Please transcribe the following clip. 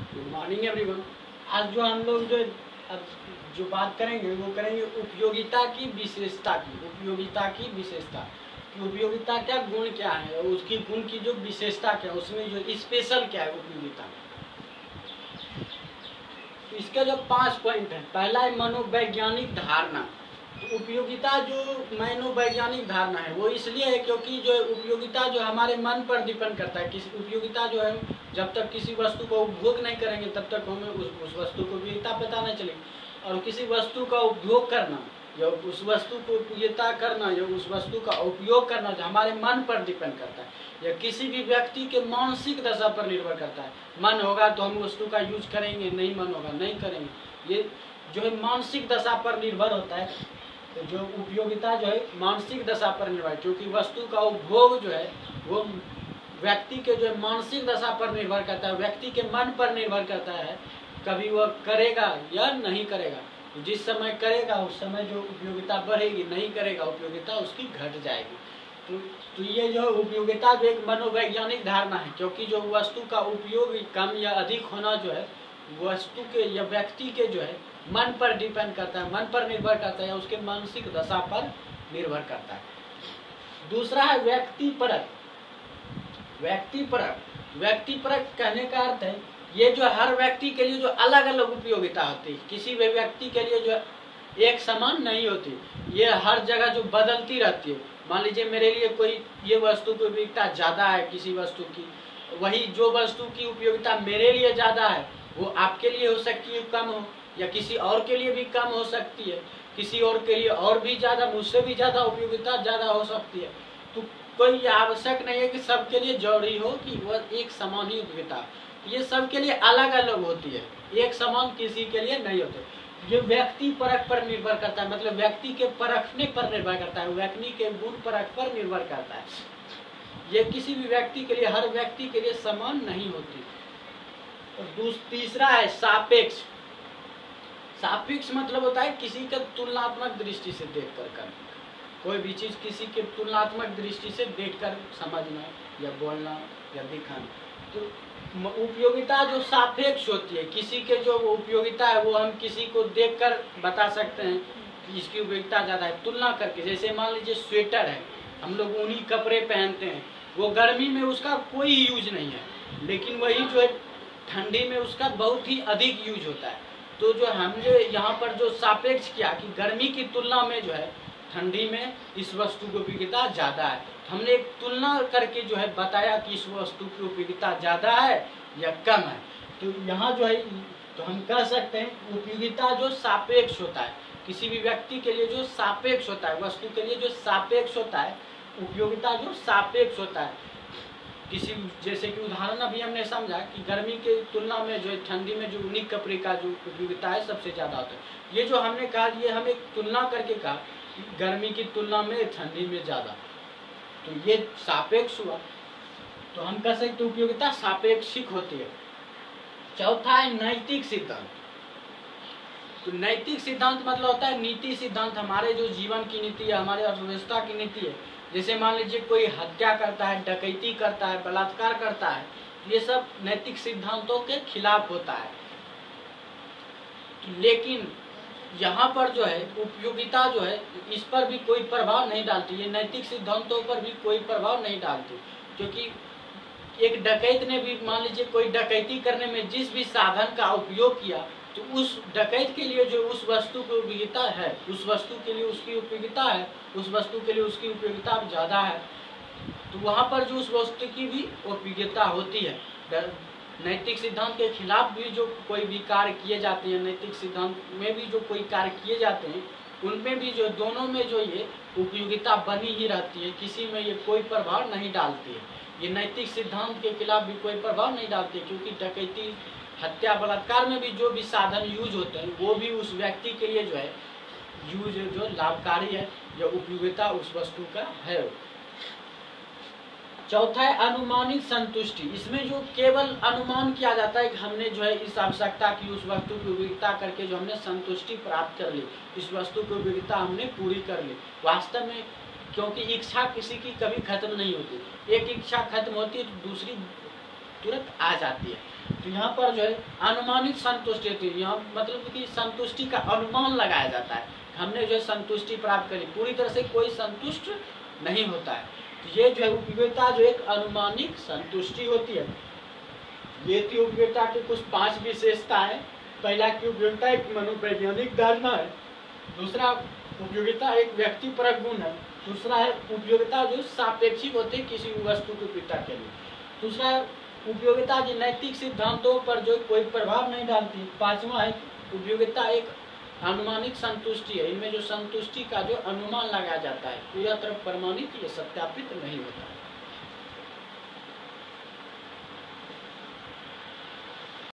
Good morning everyone. आज जो हम लोग अब जो बात करेंगे वो करेंगे उपयोगिता की विशेषता की। उपयोगिता की विशेषता कि उपयोगिता क्या गुण क्या है और उसकी गुण की जो विशेषता क्या है, उसमें जो स्पेशल क्या है उपयोगिता। तो इसके जो 5 पॉइंट है। पहला है मनोवैज्ञानिक धारणा। तो उपयोगिता जो मनोवैज्ञानिक धारणा है वो इसलिए है क्योंकि जो उपयोगिता जो हमारे मन पर डिपेंड करता है। किसी उपयोगिता जो है जब तक किसी वस्तु को उपभोग नहीं करेंगे तब तक हमें उस वस्तु को उपयोगिता पता नहीं चलेगी। और किसी वस्तु का उपभोग करना या उस वस्तु को उपयोगिता करना या उस वस्तु का उपयोग करना जो हमारे मन पर डिपेंड करता है या किसी भी व्यक्ति के मानसिक दशा पर निर्भर करता है। मन होगा तो हम वस्तु का यूज करेंगे, नहीं मन होगा नहीं करेंगे। ये जो है मानसिक दशा पर निर्भर होता है। तो जो उपयोगिता जो है मानसिक दशा पर निर्भर है क्योंकि वस्तु का उपभोग जो है वो व्यक्ति के जो है मानसिक दशा पर निर्भर करता है, व्यक्ति के मन पर निर्भर करता है। कभी वह करेगा या नहीं करेगा। तो जिस समय करेगा उस समय जो उपयोगिता बढ़ेगी, नहीं करेगा उपयोगिता उसकी घट जाएगी। तो ये जो उपयोगिता जो एक मनोवैज्ञानिक धारणा है क्योंकि जो वस्तु का उपयोग कम या अधिक होना जो है वस्तु के या व्यक्ति के जो है मन पर डिपेंड करता है, मन पर निर्भर करता है या उसके मानसिक दशा पर निर्भर करता है। दूसरा है व्यक्तिपरक। व्यक्तिपरक कहने का अर्थ है ये जो हर व्यक्ति के लिए जो अलग अलग उपयोगिता होती है। किसी भी व्यक्ति के लिए जो एक समान नहीं होती, ये हर जगह जो बदलती रहती है। मान लीजिए मेरे लिए कोई ये वस्तु की उपयोगिता ज़्यादा है किसी वस्तु की, वही जो वस्तु की उपयोगिता मेरे लिए ज़्यादा है वो आपके लिए हो सकती है कम हो या किसी और के लिए भी कम हो सकती है, किसी और के लिए और भी ज़्यादा, मुझसे भी ज़्यादा उपयोगिता ज़्यादा हो सकती है। तो कोई आवश्यक नहीं है कि सबके लिए जरूरी हो कि वह एक समान ही उपयोगिता। ये सबके लिए अलग अलग होती है, एक समान किसी के लिए नहीं होते। ये व्यक्ति परख पर निर्भर करता है, मतलब व्यक्ति के परखने पर निर्भर करता है, व्यक्ति के गुण परख पर निर्भर करता है। ये किसी भी व्यक्ति के लिए हर व्यक्ति के लिए समान नहीं होती। और तीसरा है सापेक्ष। सापेक्ष मतलब होता है किसी का तुलनात्मक दृष्टि से देखकर करना। कोई भी चीज किसी के तुलनात्मक दृष्टि से देखकर समझना या बोलना या दिखाना। तो उपयोगिता जो सापेक्ष होती है, किसी के जो उपयोगिता है वो हम किसी को देखकर बता सकते हैं कि इसकी उपयोगिता ज़्यादा है तुलना करके। जैसे मान लीजिए स्वेटर है, हम लोग ऊनी कपड़े पहनते हैं, वो गर्मी में उसका कोई यूज नहीं है, लेकिन वही जो है ठंडी में उसका बहुत ही अधिक यूज होता है। तो जो हमने यहाँ पर जो सापेक्ष किया कि गर्मी की तुलना में जो है ठंडी में इस वस्तु की उपयोगिता ज़्यादा है, हमने एक तुलना करके जो है बताया कि इस वस्तु की उपयोगिता ज़्यादा है या कम है। तो यहाँ जो है तो हम कह सकते हैं उपयोगिता जो सापेक्ष होता है, किसी भी व्यक्ति के लिए जो सापेक्ष होता है, वस्तु के लिए जो सापेक्ष होता है, उपयोगिता जो सापेक्ष होता है। किसी जैसे कि उदाहरण अभी हमने समझा कि गर्मी के तुलना में जो है ठंडी में जो ऊनी कपड़े का जो उपयोगिता है सबसे ज़्यादा होता है। ये जो हमने कहा ये हम एक तुलना करके कहा कि गर्मी की तुलना में ठंडी में ज़्यादा, तो ये सापेक्ष हुआ। तो हम कह सकते उपयोगिता सापेक्षिक होती है। चौथा है नैतिक सिद्धांत। तो नैतिक सिद्धांत मतलब होता है नीति सिद्धांत, हमारे जो जीवन की नीति है, हमारे अर्थव्यवस्था की नीति है। जैसे मान लीजिए कोई हत्या करता है, डकैती करता है, बलात्कार करता है, ये सब नैतिक सिद्धांतों के खिलाफ होता है। लेकिन यहाँ पर जो है उपयोगिता जो है इस पर भी कोई प्रभाव नहीं डालती, ये नैतिक सिद्धांतों पर भी कोई प्रभाव नहीं डालती। क्योंकि एक डकैत ने भी मान लीजिए कोई डकैती करने में जिस भी साधन का उपयोग किया तो उस डकैत के लिए जो उस वस्तु की उपयोगिता है, उस वस्तु के लिए उसकी उपयोगिता है, उस वस्तु के लिए उसकी उपयोगिता ज़्यादा है, तो वहाँ पर जो उस वस्तु की भी उपयोगिता होती है। नैतिक सिद्धांत के खिलाफ भी जो कोई भी कार्य किए जाते हैं, नैतिक सिद्धांत में भी जो कोई कार्य किए जाते हैं, उनमें भी जो दोनों में जो ये उपयोगिता बनी ही रहती है, किसी में ये कोई प्रभाव नहीं डालती है। ये नैतिक सिद्धांत के खिलाफ भी कोई प्रभाव नहीं डालती है क्योंकि डकैती, हत्या, बलात्कार में भी जो भी साधन यूज होते हैं वो भी उस व्यक्ति के लिए जो है यूज जो लाभकारी है या उपयोगिता उस वस्तु का है। चौथा है अनुमानित संतुष्टि। इसमें जो केवल अनुमान किया जाता है कि हमने जो है इस आवश्यकता की उस वस्तु की उपयोगिता करके जो हमने संतुष्टि प्राप्त कर ली, इस वस्तु की उपयोगिता हमने पूरी कर ली। वास्तव में क्योंकि इच्छा किसी की कभी खत्म नहीं होती, एक इच्छा खत्म होती है तो दूसरी तुरंत आ जाती है। तो यहाँ पर जो है अनुमानित संतुष्टि होती है, यहाँ मतलब कि संतुष्टि का अनुमान लगाया जाता है, हमने जो है संतुष्टि प्राप्त करी, पूरी तरह से कोई संतुष्ट नहीं होता है। तो ये जो है उपयोगिता जो एक अनुमानिक संतुष्टि होती है। ये थी उपयोगिता की कुछ 5 विशेषता है। पहला की उपयोगिता एक मनोवैज्ञानिक धारणा है, दूसरा उपयोगिता एक व्यक्तिपरक गुण है, दूसरा है उपयोगिता जो सापेक्षिक होती है किसी वस्तु की उपयोगिता के लिए, दूसरा है उपयोगिता जो नैतिक सिद्धांतों पर जो कोई प्रभाव नहीं डालती, पांचवा है उपयोगिता एक अनुमानिक संतुष्टि है, इनमें जो संतुष्टि का जो अनुमान लगाया जाता है पूरा तरफ प्रमाणित, ये सत्यापित नहीं होता है।